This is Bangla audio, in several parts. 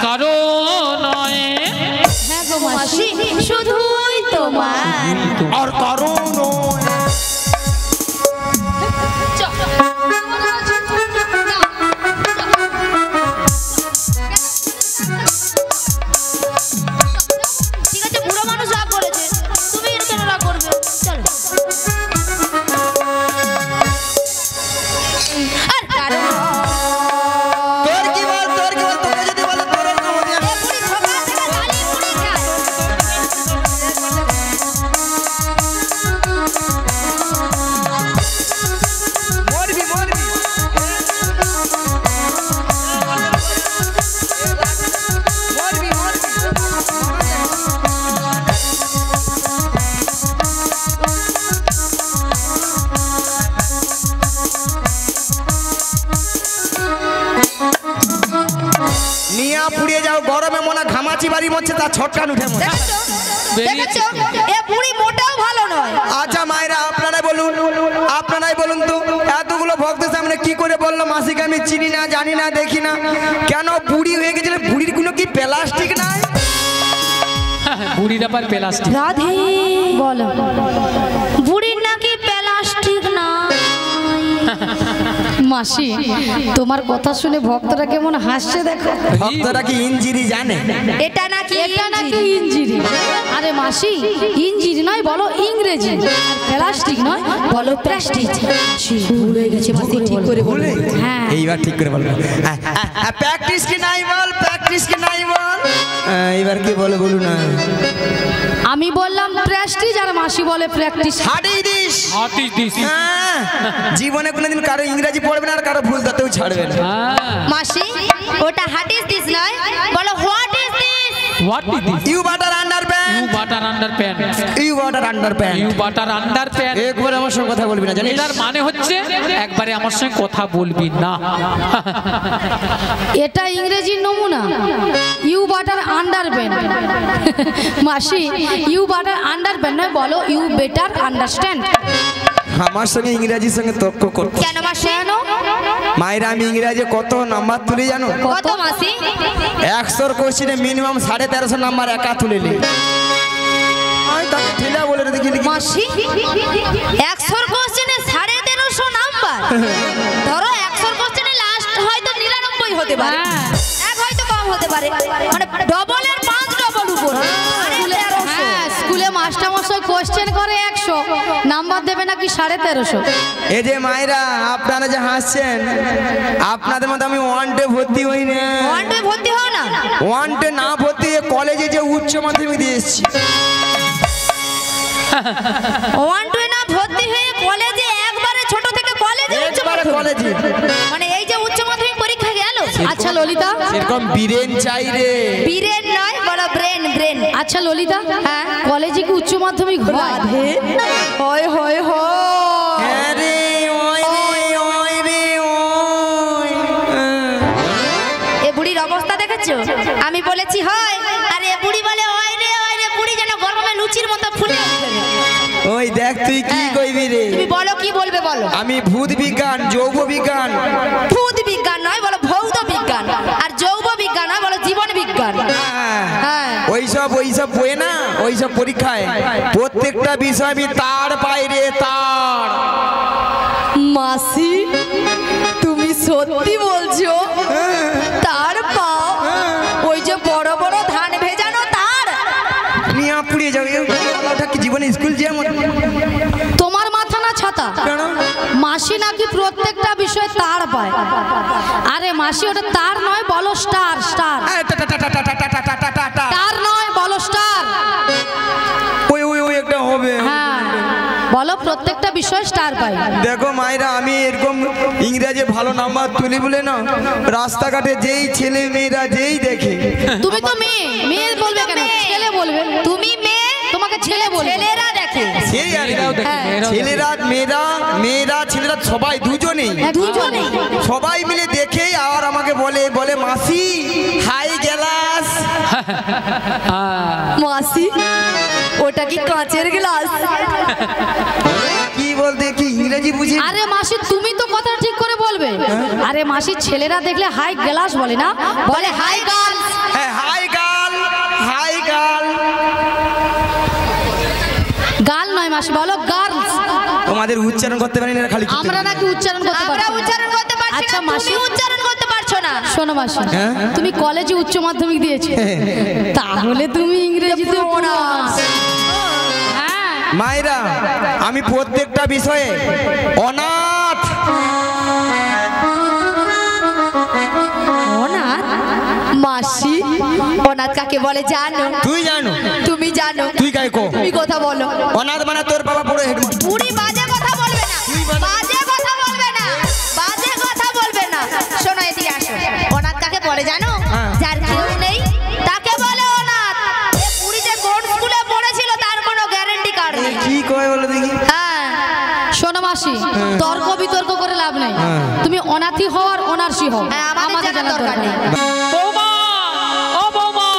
কারো নয়। হ্যাঁ গো মাসি শুধুই তোমার আর কারো নয়। ঠিক আছে, বুড়ো মানুষ রাগ করেছে, তুমি কেন রাগ করবে? চলো। আর কারণ তোর কি বল, তোর কি বল, তোকে যদি বলে তোর এরকম হবে। এ বুড়ি সকাল থেকে খালি বুড়ি খায়। মরবি মরবি। মরবি মরবি। নিয়া পুড়িয়ে যাও, গরমে মনে ঘামাচি বাড়ি মরছে, তার ছটকান উঠে মরে। দেখেছো? এ বুড়ি মোটেও ভালো নয়। আচ্ছা মায়েরা আপনারাই বলুন তো, এতগুলো ভক্তের সামনে কি করে বললো মাসিকে আমি চিনি না, জানি না, দেখি না, কেন বুড়ি হয়ে গেছিল? বুড়ির কোনো কি প্লাস্টিক নাই? বুড়ির আবার প্লাস্টিক। রাধে বলো, বুড়ির নাকি প্লাস্টিক না? মাসি তোমার কথা শুনে ভক্তরা কেমন হাসছে দেখো। ভক্তরা কি ইঞ্জিরি জানে? এটা নাকি ইঞ্জিরি। আরে মাসি ইঞ্জিরি নয় বলো ইংরেজি, আর প্লাস্টিক নয় বলো প্লাস্টিক। ভুল হয়ে গেছে মাসি, ঠিক করে বলে। হ্যাঁ এইবার ঠিক করে বলবো। প্র্যাকটিস কি নাই বল, প্র্যাকটিস কি নাই বল। এইবার কি বলে বলুন না। আমি বললাম প্রেস্টিজ আর মাসি বলে প্র্যাকটিস। হাটিয়ে দিস। হাটিয়ে দিস। হ্যাঁ, জীবনে কোনোদিন কারো ইংরেজি পড়বে না আর কারো ভুল তাতেও ছাড়বে না। মাসি ওটা হাটিস দিস নয়, বলো what is this? What is this? You butter underpant. You butter underpant. You butter underpant. You butter underpant. একবার আমার সঙ্গে কথা বলবি না জানিস? এটার মানে হচ্ছে একবারে আমার সঙ্গে কথা বলবি না। এটা ইংরেজির নমুনা, ইউ বাটার আন্ডারপ্যান্ট। মাসি ইউ বাটার আন্ডারপ্যান্ট নয় বলো ইউ বেটার আন্ডারস্ট্যান্ড। আমার সঙ্গে ইংরেজির সঙ্গে তর্ক করতে কেন মাসি? মায়েরা আমি ইংরেজি কত নাম্বার তুলি জানো? কত মাসি? 100 কোশ্চেনে মিনিমাম 1350 নাম্বার একা তুলে নি। আমি তাকে ঠেলা বলে দেখি মাসি 100 কোশ্চেনে 1350 নাম্বার? ধরো 100 কোশ্চেনে লাস্ট হয়তো 99 হতে পারে, এক হয়তো কম হতে পারে, মানে ডবলের 5 ডবল উপর। হ্যাঁ, স্কুলে মাস্টারমশাই কোশ্চেন করে 100, নাম্বার দেবে নাকি 1350। এই যে মায়েরা আপনারা যে হাসছেন, আপনাদের মধ্যে আমি ওয়ানটে ভর্তি হই না। ওয়ানটে ভর্তি হও না? ওয়ানটে না ভর্তি হয়ে কলেজে যে উচ্চ মাধ্যমিক দিয়ে এসেছি। ওয়ানটে না ভর্তি হয়ে কলেজে একবারে ছোট থেকে কলেজে উচ্চ একবারে কলেজে, মানে এই যে উচ্চ মাধ্যমিক পরীক্ষা গেল। আচ্ছা ললিতা, এরকম বীরেন চাই রে। বীরেন নয় বলো ব্রেন, ব্রেন। আচ্ছা ললিতা, হ্যাঁ কলেজে কি উচ্চ মাধ্যমিক হয়? হয় হয় হয়। হ্যাঁ রে, ওই রে, ওই রে, ওই। এ বুড়ির অবস্থা দেখেছো? আমি বলেছি হয়, আর এ বুড়ি বলে ওই রে, বুড়ি যেন গরমে লুচির মতো ফুলে ওঠে। ওই দেখ তুই কি কইবি রে? তুমি বলো কি বলবে বলো? আমি ভূত বিজ্ঞান, যৌব বিজ্ঞান। ভূত বিজ্ঞান নয় বলো ভৌত বিজ্ঞান, আর যৌব বিজ্ঞান নয় বলো জীবন বিজ্ঞান। হ্যাঁ, ওইসব বইয়ে না, ওইসব পরীক্ষায় প্রত্যেকটা বিষয় আমি তার পাই রে, তার। মাসি তুমি সত্যি বলছো? তার পাও? ওই যে বড় বড় ধান ভেজানো তার? নিয়া পুড়িয়ে যাবে। ওটা কি জীবনে স্কুল যেমন? তোমার মাথা না ছাতা? মাসি নাকি প্রত্যেকটা বিষয় তার পায়। আরে মাসি ওটা তার নয় বলো স্টার, স্টার। তার নয় বলো স্টার। ওই ওই ওই একটা হবে। হ্যাঁ বলো প্রত্যেকটা বিষয় স্টার পায়। দেখো মায়েরা, আমি এরকম ইংরেজি ভালো নাম্বার তুলি বলে না, রাস্তাঘাটে যেই ছেলে মেয়েরা যেই দেখে। তুমি তো মেয়ে, মেয়ে বলবে কেন? ছেলে বলবে। তুমি মেয়ে, তোমাকে ছেলে বলবে। ছেলেরা দেখে। সেই আর ছেলেরা মেয়েরা ছেলেরা সবাই দুজনেই দুজনেই সবাই মিলে দেখে আর আমাকে বলে মাসি হাই গ্লাস। মাসি ওটা কি কাঁচের গ্লাস? কি বলতে কি ইংরেজি বুঝি? আরে মাসি তুমি তো কথা ঠিক করে বলবে। আরে মাসি ছেলেরা দেখলে হাই গ্লাস বলে না, বলে হাই গার্লস। হাই গাল, হাই গাল। গাল নয় মাসি, বলো গার্লস। তোমাদের উচ্চারণ করতে পারি না, খালি আমরা নাকি উচ্চারণ করতে পারি? আমরা উচ্চারণ করতে পারছি আচ্ছা না, মাসি, তুমি উচ্চারণ করতে পারছো না। শোনো মাসি, হ্যাঁ? তুমি কলেজে উচ্চ মাধ্যমিক দিয়েছো, তাহলে তুমি ইংরেজিতে পড়াস। হ্যাঁ মায়েরা, আমি প্রত্যেকটা বিষয়ে অনাথ। অনাথ? মাসি, অনাথ কাকে বলে জানো? তুই জানো? তুমি জানো? তুই কাই কো? তুমি কথা বলো। অনাথ মানে তোর বাবা পড়ে হেডমাস্টার। পুরি বাজে কথা বলবে না, বাজে কথা বলবে না, বাজে কথা বলবে না। শোনো এদিকে আসো। অনাথ কাকে বলে জানো? হ্যাঁ। যার কেউ নেই তাকে বলে অনাথ। এ পুরি যে কোন স্কুলে পড়েছিল তার কোনো গ্যারান্টি কার্ড নেই। কি কয় বলো দেখি? হ্যাঁ, শোনো মাসি, তর্ক বিতর্ক করে লাভ নেই। তুমি অনাথি হও আর অনার্সি হও, হ্যাঁ, আমাদের জানার দরকার নেই। বৌমা, ও বৌমা,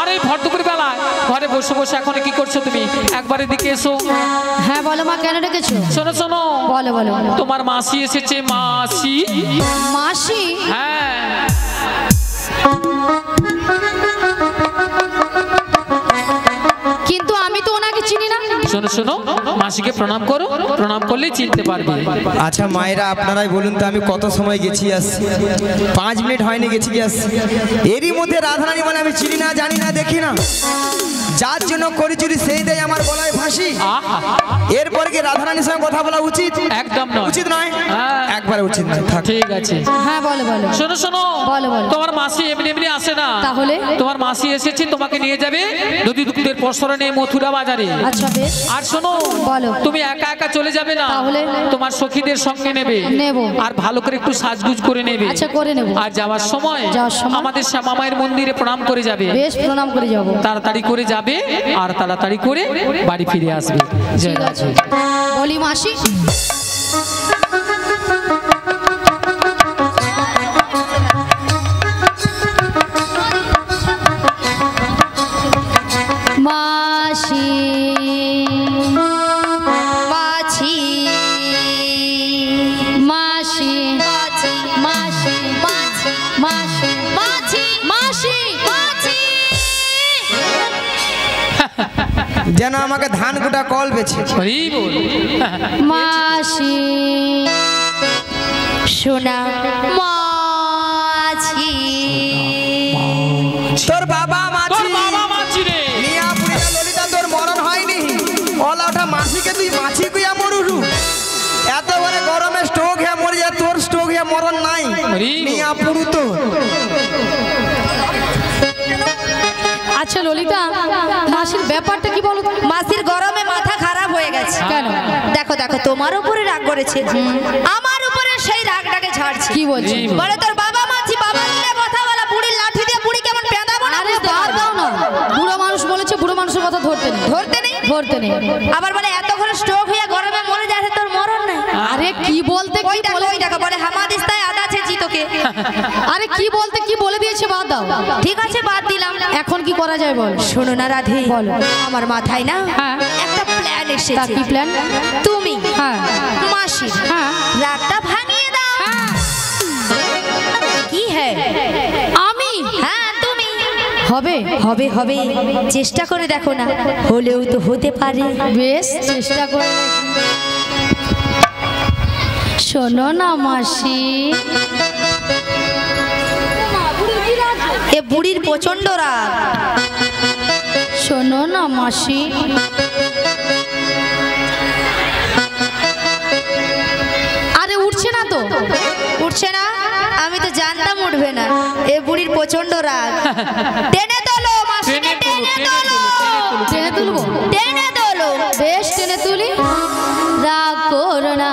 আরে ভর দুপুর বেলা ঘরে বসে বসে এখন কি করছো তুমি? একবার এদিকে এসো। হ্যাঁ বলো মা, কেন ডেকেছো? শোনো শোনো, বলো বলো। তোমার মাসি এসেছে। মাসি? মাসি? হ্যাঁ। কিন্তু আমি তো ওনাকে চিনি না। শোনো শোনো, মাসিকে প্রণাম করো, প্রণাম করলেই চিনতে পারবে। আচ্ছা মায়েরা, আপনারাই বলুন তো আমি কত সময় গেছি আসছি? 5 মিনিট হয়নি গেছি কি আসছি। এরই মধ্যে রাধারানী বলে আমি চিনি না, জানি না, দেখি না। যার জন্য করি চুরি সেই দেয় আমার গলায় ফাঁসি। আহা, এরপর কি রাধারানীর সঙ্গে কথা বলা উচিত? একদম নয়। উচিত নয়? হ্যাঁ। একবারে উচিত নয়। থাক। ঠিক আছে। হ্যাঁ বলো বলো। শোনো শোনো, বলো, বলো। তোমার মাসি এমনি এমনি আসে না। তাহলে? তোমার মাসি এসেছে, তোমাকে নিয়ে যাবে নদী দুধের পসরা নিয়ে মথুরা বাজারে। আচ্ছা বেশ। আর শোনো, বলো। তুমি একা একা চলে যাবে না, তাহলে? তোমার সখীদের সঙ্গে নেবে। নেব। আর ভালো করে একটু সাজগুজ করে নেবে। আচ্ছা, করে নেব। আর যাওয়ার সময় সময়? আমাদের শ্যামা মায়ের মন্দিরে প্রণাম করে যাবে। বেশ, প্রণাম করে যাব। তাড়াতাড়ি করে যাবে আর তাড়াতাড়ি করে বাড়ি ফিরে আসবে। জয় ঠিক আছে। রাধে। বলি মাসি, মাসি মাছি, মাসি মাছি, মাসি মাছি, মাসি মাছি, মাসি মাছি। যেন আমাকে ধান কুটা কল বেছে। হরি বল। মাসি শোনা মাছি, তোর বাবা তোর মাছি। বাবা মাছি রে। মিয়া পুরিয়া ললিতা তোর মরণ হয়নি। ওলা ওঠা মাছিকে তুই মাছি কুইয়া মরুরু। এত বড় গরমে স্ট্রোক হয়ে মরে যায়, তোর স্ট্রোক হয়ে মরণ নাই। হরি বল। মিয়া পুরু তো। আচ্ছা ললিতা, মাসির ব্যাপারটা কি বলো তো? মাসির গরমে মাথা খারাপ হয়ে গেছে। কেন? দেখো দেখো, তোমার উপরে রাগ করেছে, আমার উপরে সেই রাগটাকে ঝাড়ছে। কি বলছি? জি। বলে তোর বাবা মাছি, বাবা মিলে কথা বলা, বুড়ির লাঠি দিয়ে বুড়ি কেমন পেঁদাবো না আরে বুঝতে বাদ পারবে। দাও না, বুড়ো মানুষ বলেছে, বুড়ো মানুষের কথা ধরতে নেই। ধরতে নেই, ধরতে নেই। আবার বলে এত করে স্ট্রোক হয়ে গরমে মরে যাচ্ছে, তোর মরণ নাই। আরে কি বলতে কি বলে, ওই টাকা বলে হামাদিস্তায় আদা আছে জিতোকে। আরে কি বলতে কি বলে দিয়েছে, বাদ দাও। ঠিক আছে, বাদ দিলাম। এখন কি করা যায় বল? শোনো না রাধে, বলো। আমার মাথায় না হ্যাঁ। একটা প্ল্যান তা এসেছে। কি প্ল্যান? তুমি হ্যাঁ মাসি হ্যাঁ রাগটা ভাঙিয়ে দাও। কি হ্যাঁ? আমি? হ্যাঁ তুমি। হবে। হবে হবে, চেষ্টা করে দেখো না, হলেও তো হতে পারে। বেশ, চেষ্টা করে। শোনো না মাসি, এ বুড়ির প্রচন্ড রাগ। শোনো না মাসি, আরে উঠছে না তো? উঠছে না? আমি তো জানতাম উঠবে না। এ বুড়ির প্রচন্ড রাগ। টেনে তোলো মাসিকে, টেনে তোলো, টেনে তুলবো? টেনে তোলো। বেশ, টেনে তুলি। রাগ করো না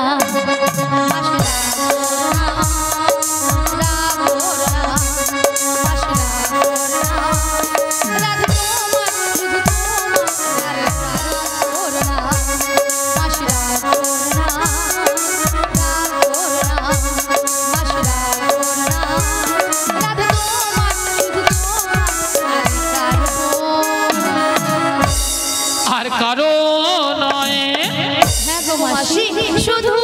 আর কারো নয়। হ্যাঁ গো মাসি, মাসি শুধু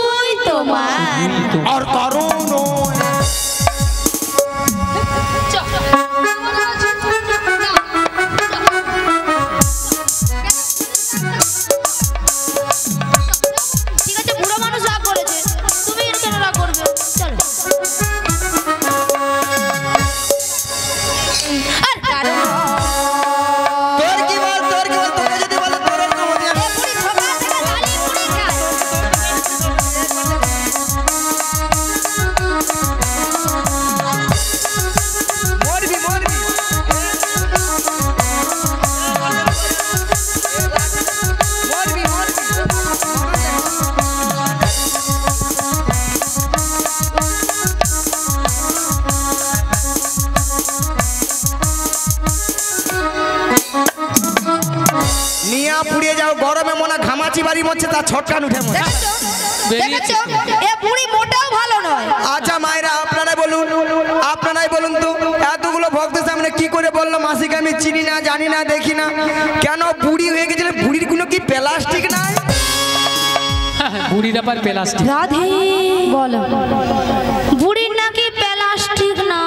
মিয়া পুড়িয়ে যাও গরমে মনে ঘামাচি বাড়ি মরছে তার ছটকান উঠে মনে। দেখেছো এ বুড়ি মোটেও ভালো নয়। আচ্ছা মায়েরা আপনারাই বলুন তো এতগুলো ভক্তের সামনে কি করে বললো মাসিকে আমি চিনি না জানি না দেখি না, কেন বুড়ি হয়ে গেছিল? বুড়ির কোনো কি প্লাস্টিক নাই? বুড়ির আবার প্লাস্টিক? রাধে বলো বুড়ির নাকি প্লাস্টিক না।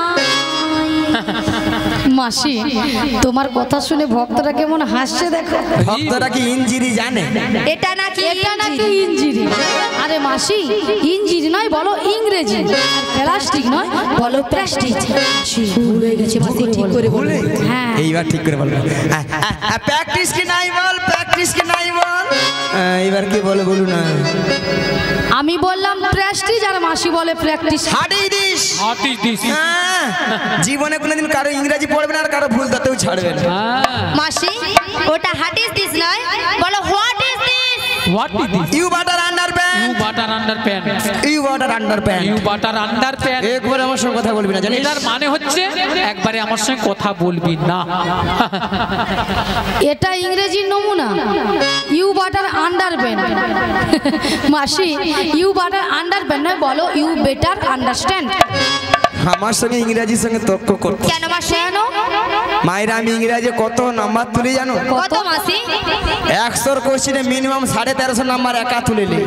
মাসি তোমার কথা শুনে ভক্তরা কেমন হাসছে দেখো। ভক্তরা কি ইঞ্জিরি জানে? এটা নাকি ইঞ্জিরি। আরে মাসি ইঞ্জিরি নয় বলো ইংরেজি, আর প্লাস্টিক নয় বলো প্লাস্টিক। ভুলে গেছে মাসি, ঠিক করে বলে। হ্যাঁ এইবার ঠিক করে বলবো। প্র্যাকটিস কি নাই বল, প্র্যাকটিস কি নাই বল। এইবার কি বলে বলুন না। আমি বললাম প্রেস্টিজ আর মাসি বলে প্র্যাকটিস। হাটিয়ে দিস। হ্যাঁ। জীবনে কোনোদিন কারো ইংরেজি পড়বে না আর কারো ভুল তাতেও ছাড়বে না। মাসি ওটা হাট ইজ দিস নয়, বলো what is this. What is this? You butter underpant. You butter underpant. You butter underpant. You butter underpant. একবার আমার সঙ্গে কথা বলবি না জানিস? এটার মানে হচ্ছে একবারে আমার সঙ্গে কথা বলবি না। এটা ইংরেজির নমুনা। You butter underpant. মাসি ইউ বাটার আন্ডারপ্যান্ট নয় বলো ইউ বেটার আন্ডারস্ট্যান্ড। আমার সঙ্গে ইংরেজির সঙ্গে তর্ক করতে কেন মাসি? মায়েরা আমি ইংরেজি কত নাম্বার তুলি জানো? কত মাসি? 100 কোশ্চেনে মিনিমাম 1350 নাম্বার একা তুলে নি।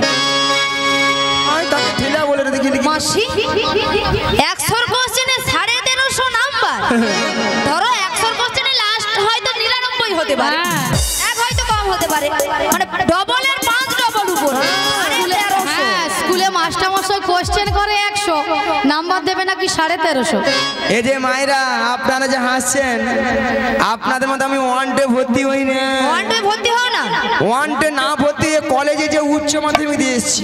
আমি তাকে ঠেলা বলে দেখি মাসি 100 কোশ্চেনে 1350 নাম্বার। ধরো 100 কোশ্চেনে লাস্ট হয়তো 99 হতে পারে, এক হয়তো কম হতে পারে, মানে ডবলের 5 ডবল উপর। হ্যাঁ স্কুলে মাস্টারমশাই কোশ্চেন করে 100, নাম্বার দেবে নাকি 1350। এই যে মায়েরা আপনারা যে হাসছেন, আপনাদের মধ্যে আমি ওয়ানটে ভর্তি হই না। ওয়ানটে ভর্তি হও না? ওয়ানটে না ভর্তি হয়ে কলেজে যে উচ্চ মাধ্যমিক দিয়ে এসেছি।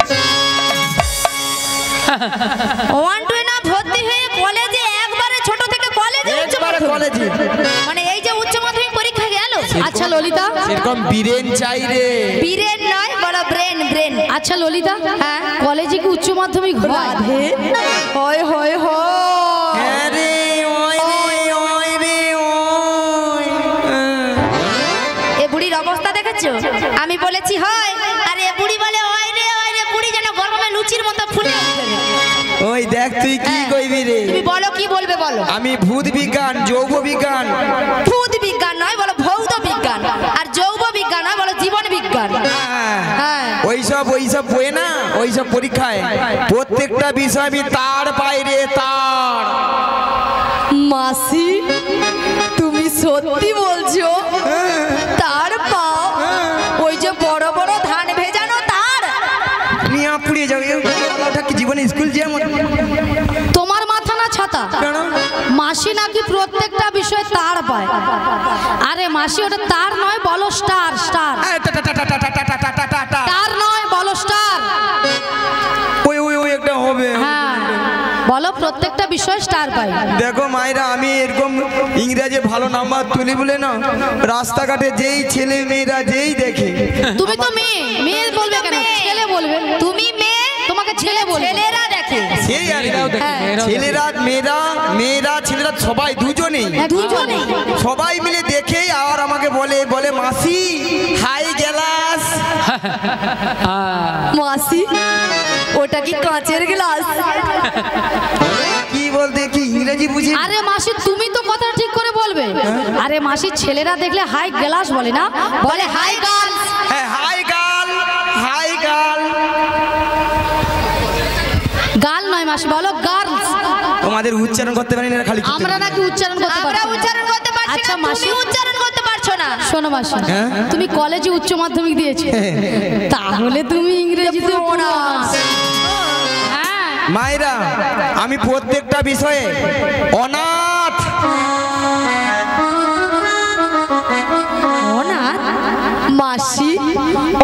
ওয়ানটে না ভর্তি হয়ে কলেজে একবারে ছোট থেকে কলেজে উচ্চ একবারে কলেজে, মানে এই যে উচ্চ মাধ্যমিক পরীক্ষা গেল। আচ্ছা ললিতা, এরকম বীরেন চাই রে। বীরেন নয় বড় ব্রেন ব্রেন। আচ্ছা ললিতা, হ্যাঁ কলেজে কি উচ্চ মাধ্যমিক হয়? হয় হয় হয়। হ্যাঁ রে, ওই রে, ওই রে, ওই। এ বুড়ির অবস্থা দেখেছো? আমি বলেছি হয় আর এ বুড়ি বলে ওই রে ওই রে। বুড়ি যেন গরমে লুচির মতো ফুলে উঠবে। ওই দেখ তুই কি কইবি রে? তুমি বলো কি বলবে বলো। আমি ভূত বিজ্ঞান, যৌব বিজ্ঞান। ভূত বিজ্ঞান নয় বলো ভৌত বিজ্ঞান, আর যৌব বিজ্ঞান নয় বলো জীবন বিজ্ঞান। হ্যাঁ ওইসব বইয়ে না, ওইসব পরীক্ষায় প্রত্যেকটা বিষয় আমি তার পাই রে, তার। মাসি তুমি সত্যি বলছো? তার পাও? ওই যে বড় বড় ধান ভেজানো তার? নিয়ে পুড়িয়ে যাবে। ওটা কি জীবনে স্কুল যেমন? তোমার মাথা না ছাতা? মাসি নাকি প্রত্যেকটা বিষয় তার পায়। আরে মাসি ওটা তার নয় বলো স্টার। স্টার তার নয় বলো স্টার। ওই ওই ওই একটা হবে। হ্যাঁ বলো প্রত্যেকটা বিষয় স্টার পায়। দেখো মায়েরা আমি এরকম ইংরেজি ভালো নাম্বার তুলি বলে না, রাস্তাঘাটে যেই ছেলে মেয়েরা যেই দেখে। তুমি তো মেয়ে, মেয়ে বলবে কেন? ছেলে বলবে। তুমি মেয়ে, তোমাকে ছেলে বলবে। ছেলেরা দেখে। সেই আর কি। ছেলেরা মেয়েরা ছেলেরা সবাই দুজনেই দুজনেই সবাই মিলে দেখে আর আমাকে বলে বলে মাসি হাই গ্লাস। মাসি ওটা কি কাঁচের গ্লাস? কি বলতে কি ইংরেজি বুঝি? আরে মাসি তুমি তো কথা ঠিক করে বলবে। আরে মাসি ছেলেরা দেখলে হাই গ্লাস বলে না, বলে হাই গার্লস। হ্যাঁ hi girl, hi girl. Girl নয় মাসি বলো গার্লস। তোমাদের উচ্চারণ করতে পারি না খালি আমরা নাকি উচ্চারণ করতে পারি? আমরা উচ্চারণ করতে পারছি আচ্ছা না, মাসি তুমি উচ্চারণ করতে পারছো না। শোনো মাসি, হ্যাঁ? তুমি কলেজে উচ্চ মাধ্যমিক দিয়েছো, তাহলে তুমি ইংরেজিতে পড়াস। হ্যাঁ মায়েরা আমি প্রত্যেকটা বিষয়ে অনাথ। অনাথ? মাসি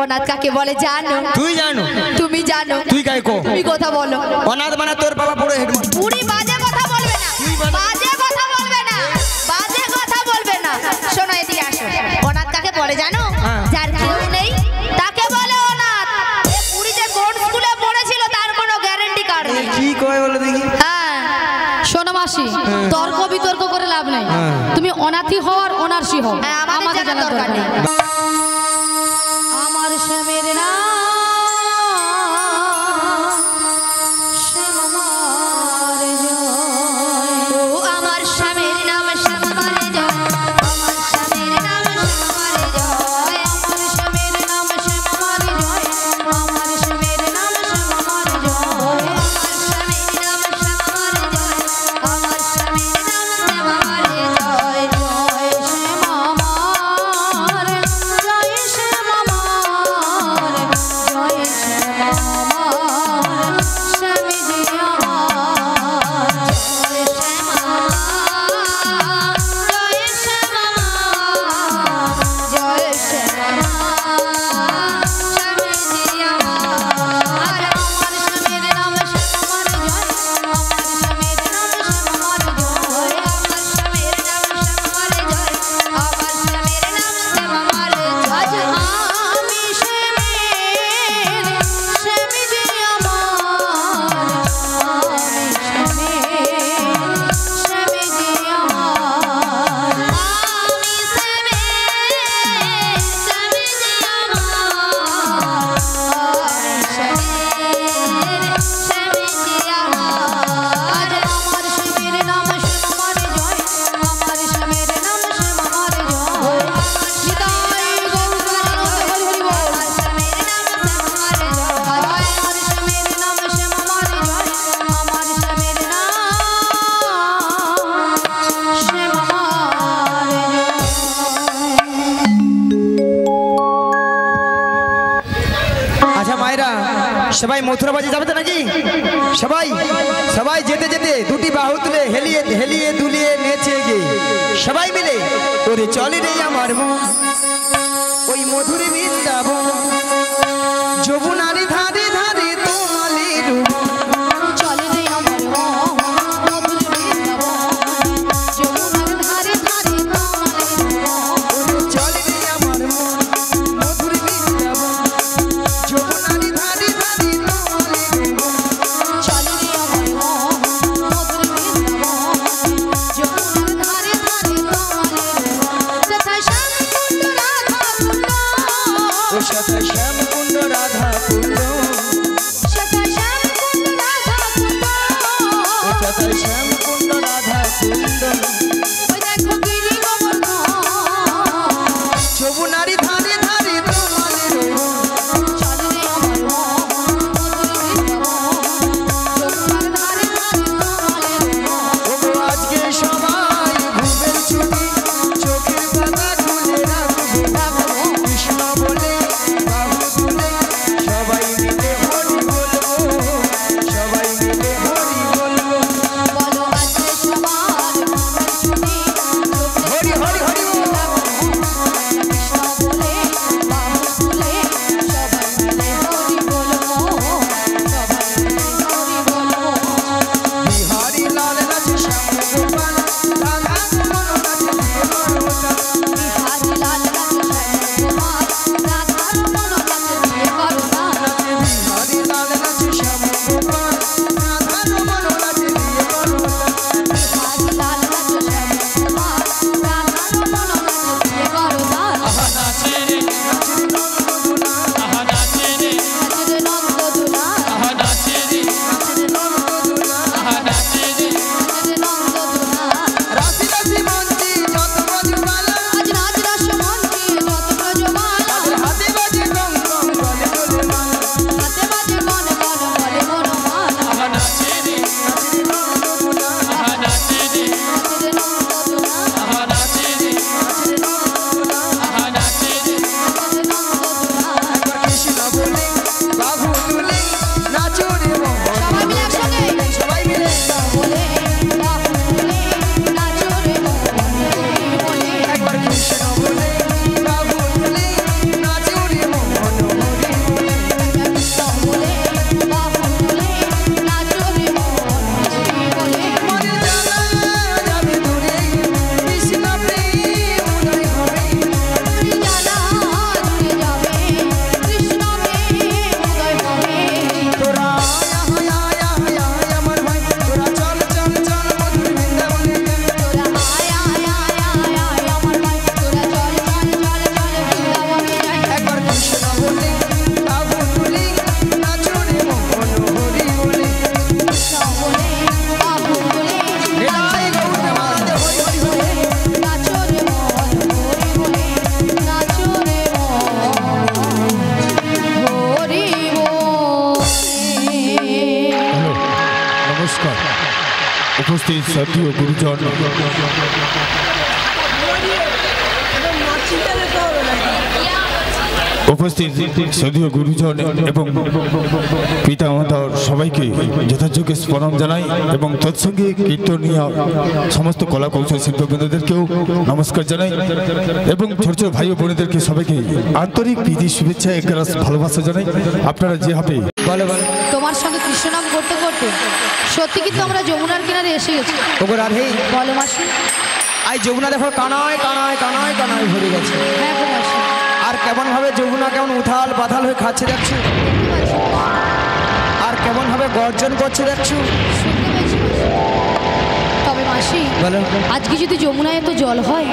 অনাথ কাকে বলে জানো? তুই জানো? তুমি জানো? তুই কাই কো? তুমি কথা বলো। অনাথ মানে তোর বাবা পুরো হেডমাস্টার। বুড়ি বাজে কথা বলবে না, বাজে কথা বলবে না, বাজে কথা বলবে না। শোনো এদিকে আসো। অনাথ কাকে বলে জানো? যার কেউ নেই তাকে বলে অনাথ। এ বুড়ি যে কোন স্কুলে পড়েছিল তার কোনো গ্যারান্টি কার্ড নেই। কি কয় বলে দেখি? হ্যাঁ শোনো মাসি, তর্ক বিতর্ক করে লাভ নেই। তুমি অনাথি হও আর অনার্সি হও, আমাদের জানার দরকার নেই। সবাই মথুরা বাজে যাবে তো নাকি? সবাই সবাই যেতে যেতে দুটি বাহু তুলে হেলিয়ে হেলিয়ে দুলিয়ে নেচে গিয়ে সবাই মিলে ওরে চলে রে আমার মন ওই মধুর বৃন্দাবন যমুনারি ধারে ধারে তোমালি রূপ চলে রে আমার মন মধুর বৃন্দাবন যমুনার ধারে ধারে তোমার চলে রে আমার মন মধুর বৃন্দাবন যমুনারি ধারে ধারে তোমালি রূপ চলে রে আমার মন মধুর বৃন্দাবন যমুনার ধারে ধারে তোমার যথা শ্যামকুণ্ড রাধা কুণ্ড ও শত শ্যাম কুণ্ড রাধা কুণ্ড যথা শ্যামকুণ্ড রাধা কুণ্ড ও শত শ্যাম কুণ্ড রাধা কুণ্ড ওই দেখো গিরি গোবর্ধন যমুনারি ধারে ধারে তোমালি রূপ চলে রে আমার মন মধুর বৃন্দাবন যমুনার ধারে ধারে তোমার ওগো আজকে সবাই ঘুমের ছুটি চোখের পাতা খুলে রাখবো কৃষ্ণ বলে বাহু তুলে সবাই মিলে হরি বলবো সবাই মিলে হরি বলবো বলো আজকে সবার ছুটি হরি হরি হরি বল। কৃষ্ণ বলে বাহু তুলে সবাই মিলে হরি বলবো সবাই মিলে হরি বলবো বিহারি লাল নাচে শ্যাম গোপাল রাধা মন নাচে দেবরতা বিহারি লাল রাখে শ্যামকুমার রাধার মন কাছে দিয়ে করুণা বিহারি লাল নাচে শ্যাম গোপাল রাধা মন নাচে দেবরতা বিহারি লাল রাখে শ্যামকুমার রাধার মন কাছে দিয়ে করুণা নাচে রে নাচে রে নাচে নন্দ দুলা নাচে রে নাচে রে নাচে নন্দ দুলা রাশি রাশি মঞ্চে যত মধুমালা আজ নাচ রাস মঞ্চে যত ব্রজমালা হাতে বাজে গং গং বলে বলে মালা হাতে বাজে গণ গণ বলে মনোমালা নাচে রে নাচে রে নাচে নন্দ দুলা নাচে রে নাচে রে নাচে নন্দ দুলা কৃষ্ণ বলে বাহু তুলে নাচো রে মোহন সবাই মিলে একসঙ্গে সবাই মিলে বলে বাহু তুলে নাচো রে মনে বলে একবার কৃষ্ণ বলে বাহু তুলে নাচো রে মোহন হরি বলে কৃষ্ণ বলে বাহু তুলে নাচো রে মনে বলে মনে জ্বালা যাবে দূরে কৃষ্ণ প্রেম উদয় হবে জানা জুড়ে যাবে কৃষ্ণ প্রেম উদয় হবে তোরা আয়া আয়া আয়া আয়া আমার ভাই তোরা চল চল চল মধুর বৃন্দাবনে তোরা আয় আয় আয় আয় আয় আমার ভাই তোরা চল চল চল চল বৃন্দাবনে যাই একবার কৃষ্ণ বলে বাহু তুলে নাচো রে মোহন হরি বলে কৃষ্ণ বলে বাহু তুলে নিতাই গৌর প্রেমানন্দে হরি হরি হরি নাচো রে মন হরি বলে নাচো রে মন হরি বলে নমস্কার উপস্থিত শ্রদ্ধেয় গুরুজন উপস্থিত শ্রদ্ধেয় গুরুজন এবং পিতামাতার সবাইকে যথাযোগ্য প্রণাম জানাই এবং তৎসঙ্গে কীর্তনীয় সমস্ত কলা কৌশল শিল্পবৃন্দদেরকেও নমস্কার জানাই এবং ছোট ছোট ভাই ও বোনেদেরকে সবাইকে আন্তরিক প্রীতি শুভেচ্ছা একরাশ ভালোবাসা জানাই আপনারা যেভাবে বলো বলো তোমার সঙ্গে কৃষ্ণ নাম করতে করতে সত্যি কিন্তু আমরা যমুনার কিনারে এসে গেছি ওগো রাধে বলো মাসি আই যমুনা দেখো কানায় কানায় কানায় কানায় ভরে গেছে হ্যাঁ গো মাসি আর কেমন ভাবে যমুনা কেমন উথাল পাথাল হয়ে খাচ্ছে দেখছো দেখতে পাচ্ছি আর কেমন ভাবে গর্জন করছে দেখছো শুনতে পেয়েছি মাসি। তবে মাসি বলো আজকে যদি যমুনায় এত জল হয়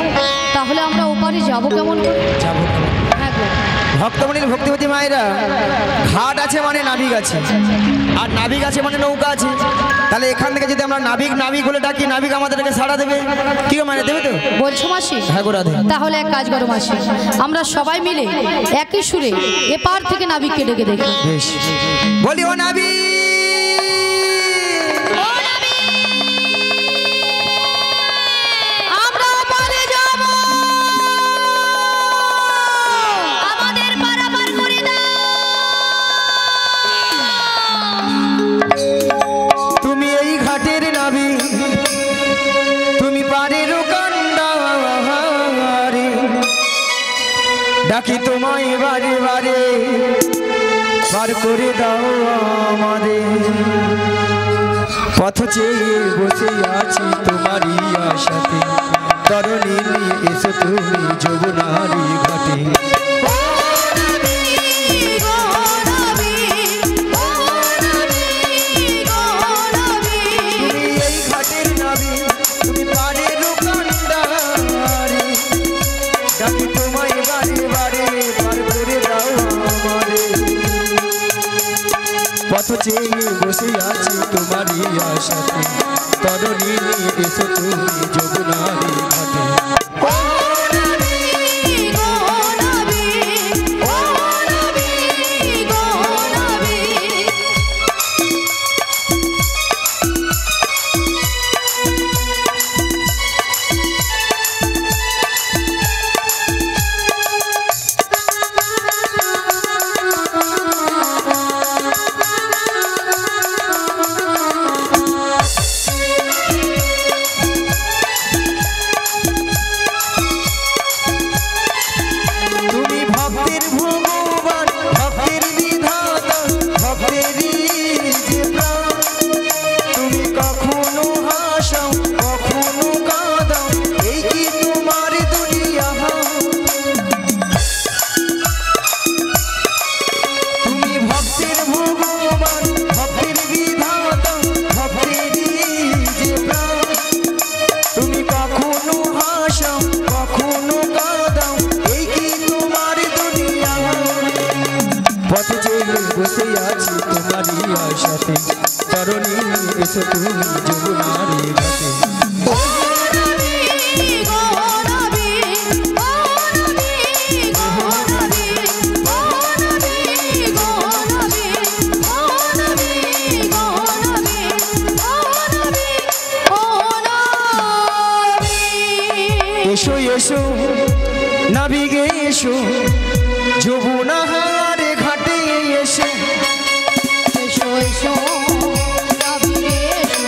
তাহলে আমরা ওপারে যাবো কেমন করে যাবো হ্যাঁ গো ভক্তমণির ভক্তিপতি মায়েরা ঘাট আছে মানে নাবিক আছে আর নাবিক আছে মানে নৌকা আছে তাহলে এখান থেকে যদি আমরা নাবিক নাবিক বলে ডাকি নাবিক আমাদেরকে সাড়া দেবে কি গো মানে দেবে তো বলছো মাসি হ্যাঁ গো রাধে তাহলে এক কাজ করো মাসি আমরা সবাই মিলে একই সুরে এপার থেকে নাবিককে ডেকে দেখি বেশ বলি ও নাবিক আমরা ওপারে যাব আমাদের পারাপার করে দাও ডাকি তোমায় বারে বারে পার করে দাও আমাদের পথ চেয়ে বসে আছি তোমারই আশাতে তরণী নিয়ে এসো তুমি যমুনারি ঘাটে তুমি এই ঘাটের নাবি তুমি পারের কান্ডারি ডাকি তোমায় বারে বারে পার করে দাও আমাদের পথ চেয়ে বসে আছি তোমারই আশাতে তরণী নিয়ে এসো তুমি যমুনারি ঘাটে পথে চেয়ে বসে আছি তোমারই আশাতে তরণী এসো তুমি যমুনারি ঘাটে এসো এসো নাবিগে এসো যমুনার ঘাটে এসো এসো এসো নাবিগে এসো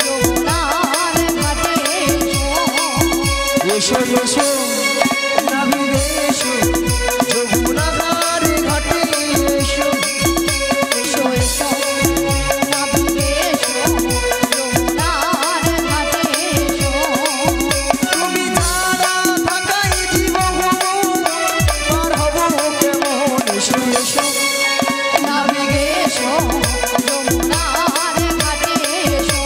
যমুনার ঘাটে এসো এসো নাবিগে এসো যমুনার ঘাটে এসো এসো এসো নাবিগে এসো যমুনার ঘাটে এসো তুমি ছাড়া থাকাই জীবন পার হব কেমন এসো এসো নাবিগে এসো যমুনার ঘাটে এসো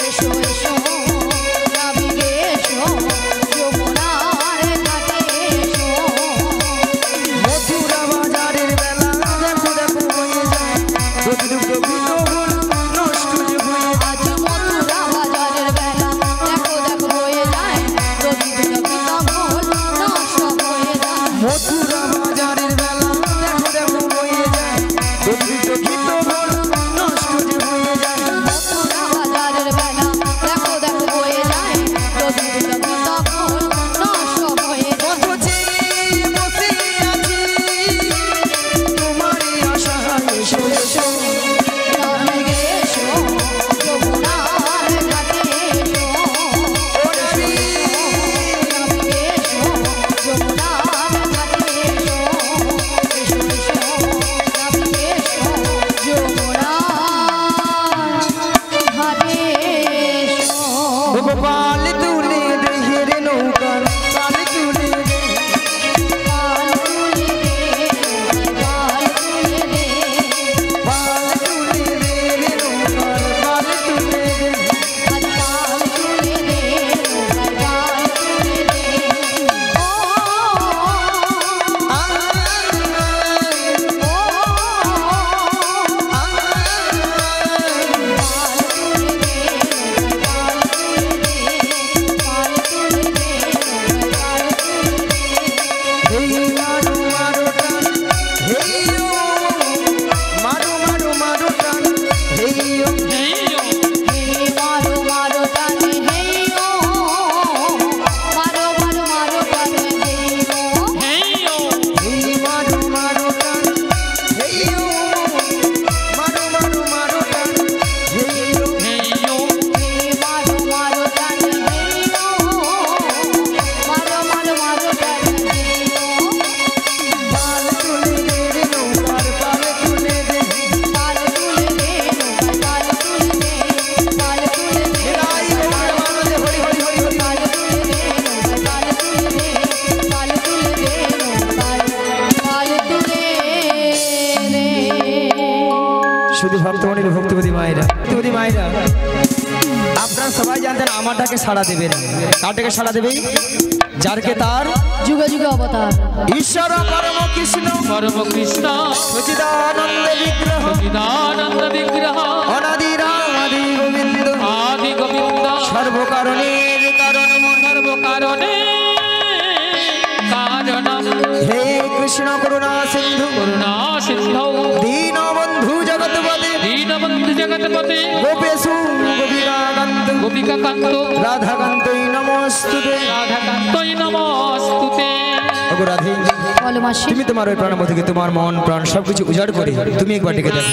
এসো এসো নাবিগে এসো যমুনার ঘাটে এসো আমারটাকে সাড়া দেবে না। কারটাকে সাড়া দেবে? যারকে তার যুগে যুগে অবতার ঈশ্বর পরম কৃষ্ণ পরম কৃষ্ণ সচিদানন্দ বিগ্রহ সচিদানন্দ বিগ্রহ অনাদি রাম আদি গোবিন্দ আদি গোবিন্দ সর্বকারণের কারণ সর্বকারণে কারণম হে কৃষ্ণ করুণা সিন্ধু করুণা সিন্ধৌ দীনবন্ধু জগৎপতে দীনবন্ধু জগৎপতে গোপেশু গোপিকাকান্ত গোপিকাকান্ত রাধাকান্তই নমস্তুতে রাধাকান্তই নমস্তুতে। ওগো রাধে, বলো মাসি তুমি তোমার ওই প্রাণের মধ্যে তোমার মন প্রাণ সবকিছু উজাড় করে তুমি একবার ডেকে দেখো,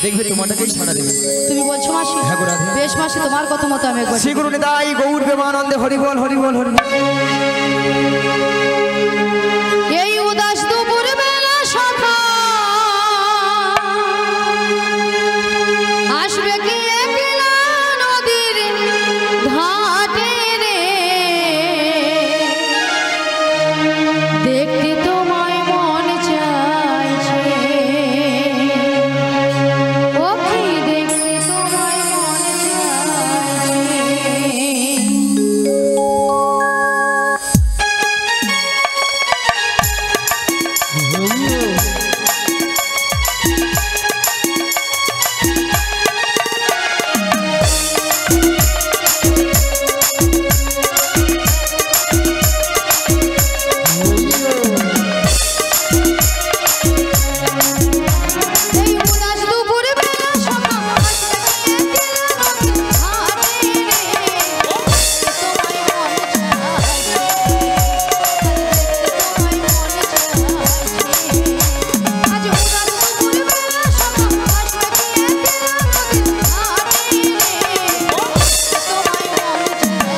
দেখবে তোমারটাকেই ছাড়া দেবে। তুমি বলছো মাসি? হ্যাঁ গো রাধে। বেশ মাসি, তোমার কথা মতো আমি একবার শ্রী গুরু নিতাই গৌর প্রেমানন্দে হরি বল হরি বল হরি বল। এই উদাস দুপুর বেলা সখা আসবে কি একলা নদীর ঘাটে রে, দেখতে তোমায় মন চাইছে, ও কি দেখতে তোমায় মন চাইছে। এই উদাস দুপুর বেলা সখা আসবে কি একলা নদীর ঘাটে রে, তোমায় মন চাইছে, তোমায় মন চাইছে। আজ উদাস দুপুর বেলা সখা আসবে কি একলা নদীর ঘাটে রে, তোমায় মন চাইছে।